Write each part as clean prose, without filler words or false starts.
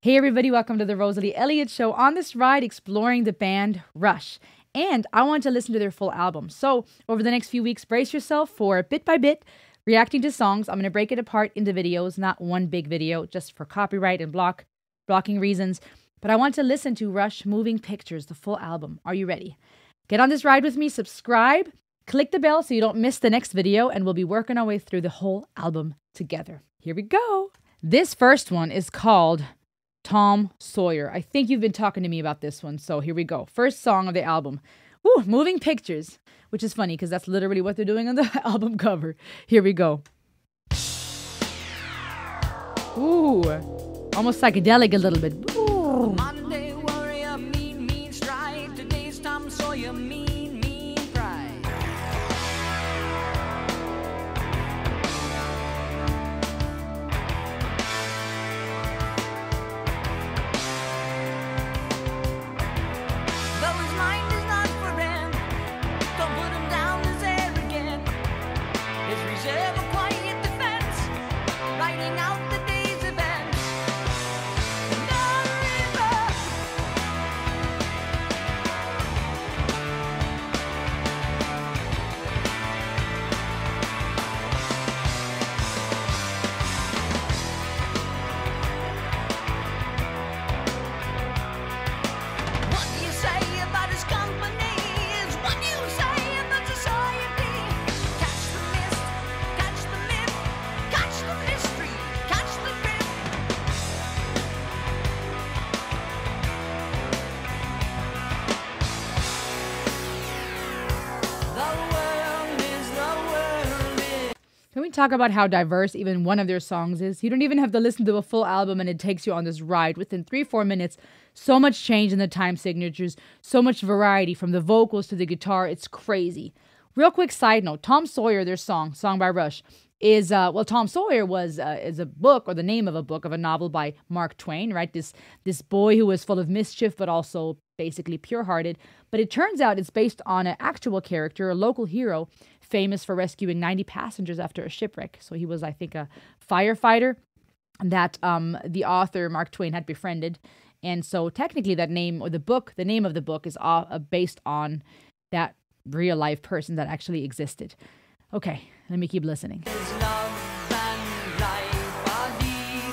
Hey everybody, welcome to the Rosalie Elliott Show. On this ride, exploring the band Rush. And I want to listen to their full album. So over the next few weeks, brace yourself for bit by bit, reacting to songs. I'm going to break it apart into videos, not one big video, just for copyright and blocking reasons. But I want to listen to Rush Moving Pictures, the full album. Are you ready? Get on this ride with me, subscribe, click the bell so you don't miss the next video, and we'll be working our way through the whole album together. Here we go. This first one is called Tom Sawyer. I think you've been talking to me about this one, so here we go. First song of the album. Woo, Moving Pictures, which is funny because that's literally what they're doing on the album cover. Here we go. Ooh, almost psychedelic a little bit. Ooh. Monday warrior, mean stride. Today's Tom Sawyer, mean pride. Though his mind is not for him, don't put him down as arrogant. His reserve a quiet defense, writing out the day's events. Can we talk about how diverse even one of their songs is? You don't even have to listen to a full album and it takes you on this ride. Within 3-4 minutes, so much change in the time signatures, so much variety from the vocals to the guitar. It's crazy. Real quick side note, Tom Sawyer, their song by Rush, is, Tom Sawyer is a book, or the name of a book, of a novel by Mark Twain, right? This boy who was full of mischief, but also basically pure-hearted. But it turns out it's based on an actual character, a local hero, famous for rescuing 90 passengers after a shipwreck. So he was, I think, a firefighter that the author, Mark Twain, had befriended. And so technically that name, or the name of the book is based on that real-life person that actually existed. Okay, let me keep listening. His love and life are deep,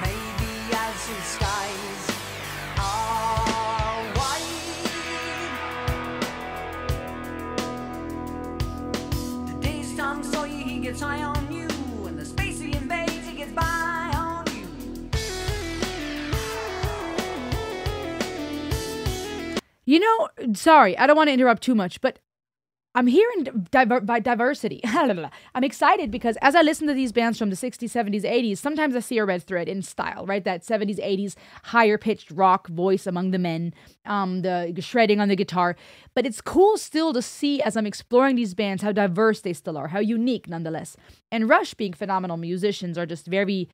maybe as his skies are wide. Today's Tom Sawyer, he gets high on you, and the space he invades, he gets by on you. You know, sorry, I don't want to interrupt too much, but I'm hearing diversity. I'm excited because as I listen to these bands from the 60s, 70s, 80s, sometimes I see a red thread in style, right? That 70s, 80s higher-pitched rock voice among the men, the shredding on the guitar. But it's cool still to see, as I'm exploring these bands, how diverse they still are, how unique nonetheless. And Rush, being phenomenal musicians, are just very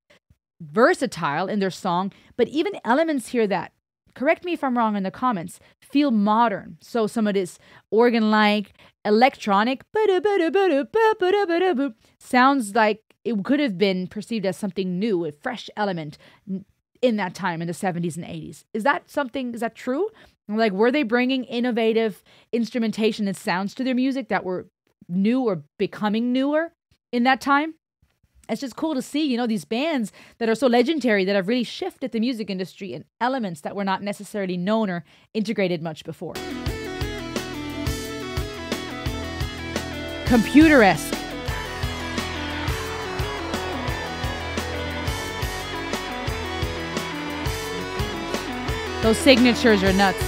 versatile in their song, but even elements here that, correct me if I'm wrong in the comments, feel modern. So some of this organ-like, electronic, sounds like it could have been perceived as something new, a fresh element in that time in the 70s and 80s. Is that true? Like, were they bringing innovative instrumentation and sounds to their music that were new or becoming newer in that time? It's just cool to see, you know, these bands that are so legendary that have really shifted the music industry in elements that were not necessarily known or integrated much before. Computer-esque. Those signatures are nuts.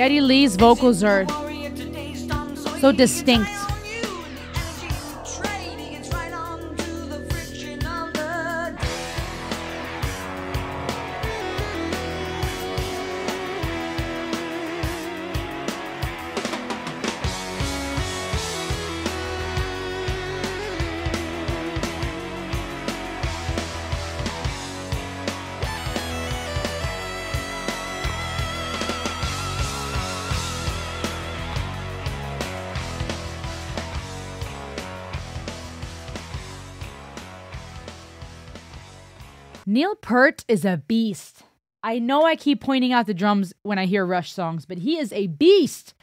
Geddy Lee's vocals are so distinct. Neil Peart is a beast. I know I keep pointing out the drums when I hear Rush songs, but he is a beast.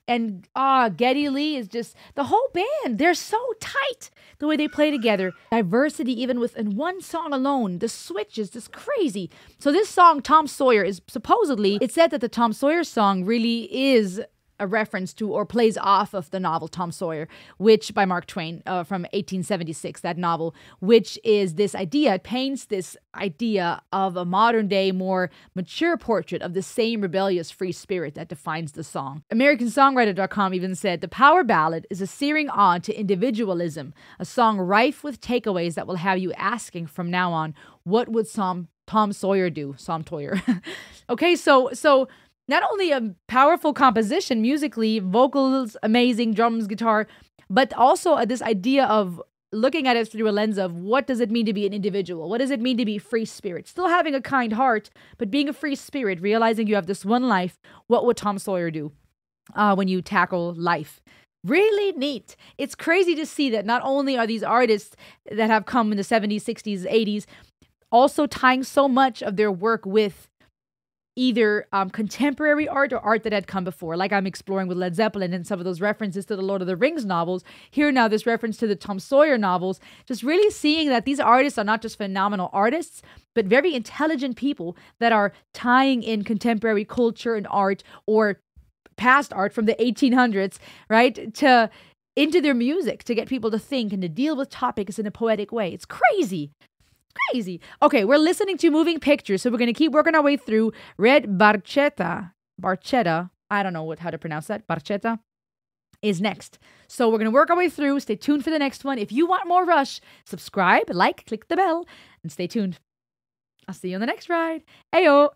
And Geddy Lee is just, the whole band, they're so tight the way they play together. Diversity even within one song alone. The switch is just crazy. So this song, Tom Sawyer, is supposedly, it's said that the Tom Sawyer song really is a reference to or plays off of the novel Tom Sawyer, which by Mark Twain from 1876, that novel, which is this idea, it paints this idea of a modern day, more mature portrait of the same rebellious free spirit that defines the song. AmericanSongwriter.com even said, the power ballad is a searing ode to individualism, a song rife with takeaways that will have you asking from now on, what would Tom Sawyer do? Tom Sawyer. Okay, so not only a powerful composition musically, vocals, amazing, drums, guitar, but also this idea of looking at it through a lens of what does it mean to be an individual? What does it mean to be free spirit? Still having a kind heart, but being a free spirit, realizing you have this one life. What would Tom Sawyer do when you tackle life? Really neat. It's crazy to see that not only are these artists that have come in the 70s, 60s, 80s, also tying so much of their work with either contemporary art or art that had come before, like I'm exploring with Led Zeppelin and some of those references to the Lord of the Rings novels. Here now, this reference to the Tom Sawyer novels, just really seeing that these artists are not just phenomenal artists, but very intelligent people that are tying in contemporary culture and art or past art from the 1800s, right, into their music to get people to think and to deal with topics in a poetic way. It's crazy. Crazy. Okay, we're listening to Moving Pictures, so we're going to keep working our way through Red Barchetta, I don't know how to pronounce that. Barchetta is next. So we're going to work our way through. Stay tuned for the next one. If you want more Rush, subscribe, like, click the bell, and stay tuned. I'll see you on the next ride. Ayo!